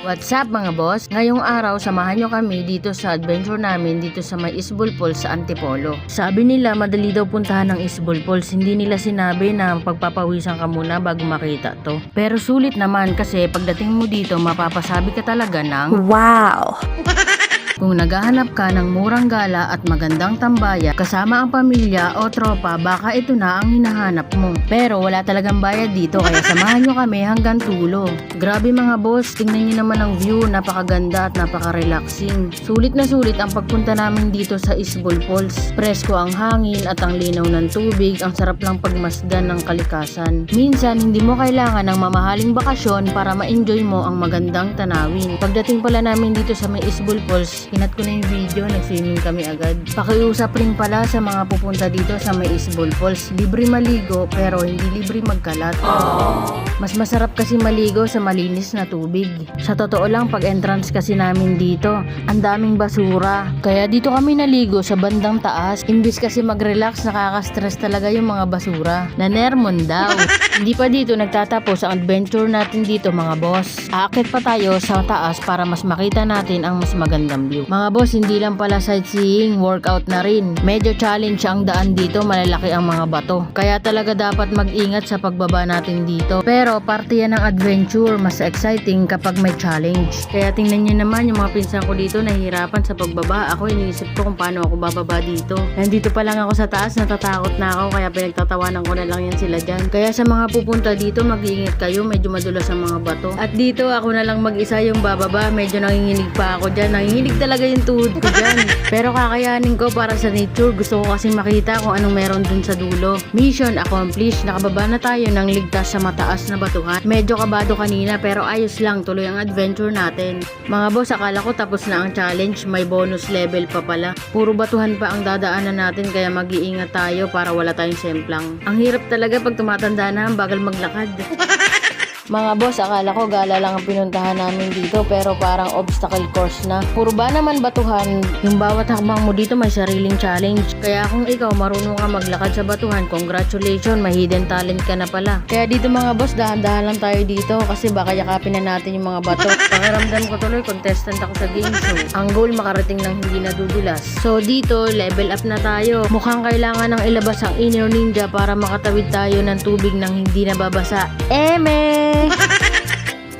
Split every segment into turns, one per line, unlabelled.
What's up mga boss? Ngayong araw samahan nyo kami dito sa adventure namin dito sa may Isbol Falls sa Antipolo. Sabi nila madali daw puntahan ng Isbol Falls, hindi nila sinabi na pagpapawisan ka muna bago makita to. Pero sulit naman kasi pagdating mo dito mapapasabi ka talaga ng wow! Kung naghahanap ka ng murang gala at magandang tambayan kasama ang pamilya o tropa, baka ito na ang hinahanap mo. Pero wala talagang bayad dito kaya samahan nyo kami hanggang tulo. Grabe mga boss, tingnan nyo naman ang view, napakaganda at napaka-relaxing. Sulit na sulit ang pagpunta namin dito sa Isbol Falls. Presko ang hangin at ang linaw ng tubig, ang sarap lang pagmasdan ng kalikasan. Minsan hindi mo kailangan ng mamahaling bakasyon para ma-enjoy mo ang magandang tanawin. Pagdating pala namin dito sa may Isbol Falls, kinat ko na yung video, nag-swimming kami agad. Pakiusap rin pala sa mga pupunta dito sa may Isbol Falls. Libre maligo pero hindi libre magkalat. Mas masarap kasi maligo sa malinis na tubig. Sa totoo lang, pag entrance kasi namin dito, ang daming basura. Kaya dito kami naligo sa bandang taas. Imbis kasi mag-relax, nakaka-stress talaga yung mga basura. Nanermon daw. Hindi pa dito nagtatapos ang adventure natin dito mga boss. Aakit pa tayo sa taas para mas makita natin ang mas magandang view. Mga boss, hindi lang pala sightseeing, workout na rin. Medyo challenge ang daan dito, malalaki ang mga bato. Kaya talaga dapat mag-ingat sa pagbaba natin dito. Pero parte yan ng adventure, mas exciting kapag may challenge. Kaya tingnan nyo naman yung mga pinsan ko dito nahihirapan sa pagbaba. Ako iniisip ko kung paano ako bababa dito. Nandito pa lang ako sa taas, natatakot na ako kaya pinagtatawanan ko na lang yan sila dyan. Kaya sa mga pupunta dito, mag-iingat kayo, medyo madulas ang mga bato. At dito ako na lang mag-isa yung bababa, medyo nanginginig pa ako dyan. Nanginginig talaga yung tuhod ko dyan. Pero kakayanin ko para sa nature. Gusto ko kasi makita kung anong meron dun sa dulo. Mission accomplished. Nakababa na tayo ng ligtas sa mataas na batuhan. Medyo kabado kanina pero ayos lang. Tuloy ang adventure natin. Mga boss, akala ko tapos na ang challenge. May bonus level pa pala. Puro batuhan pa ang dadaanan natin kaya mag-iingat tayo para wala tayong semplang. Ang hirap talaga pag tumatanda na, ang bagal maglakad. Mga boss, akala ko gala lang ang pinuntahan namin dito pero parang obstacle course na. Puro ba naman batuhan? Yung bawat hakbang mo dito may sariling challenge. Kaya kung ikaw marunong ka maglakad sa batuhan, congratulations, may hidden talent ka na pala. Kaya dito mga boss, dahan-dahan lang tayo dito kasi baka yakapin na natin yung mga bato. Pakiramdam ko tuloy, contestant ako sa game show. Ang goal, makarating ng hindi nadudulas. So dito, level up na tayo. Mukhang kailangan ng ilabas ang inner ninja para makatawid tayo ng tubig ng hindi nababasa.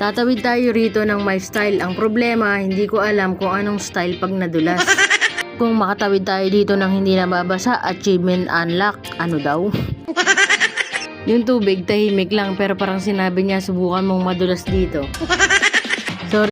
Tatawid tayo rito ng my style. Ang problema, hindi ko alam kung anong style pag nadulas. Kung makatawid tayo dito ng hindi nababasa, achievement unlock. Ano daw? Yung tubig tahimik lang pero parang sinabi niya subukan mong madulas dito.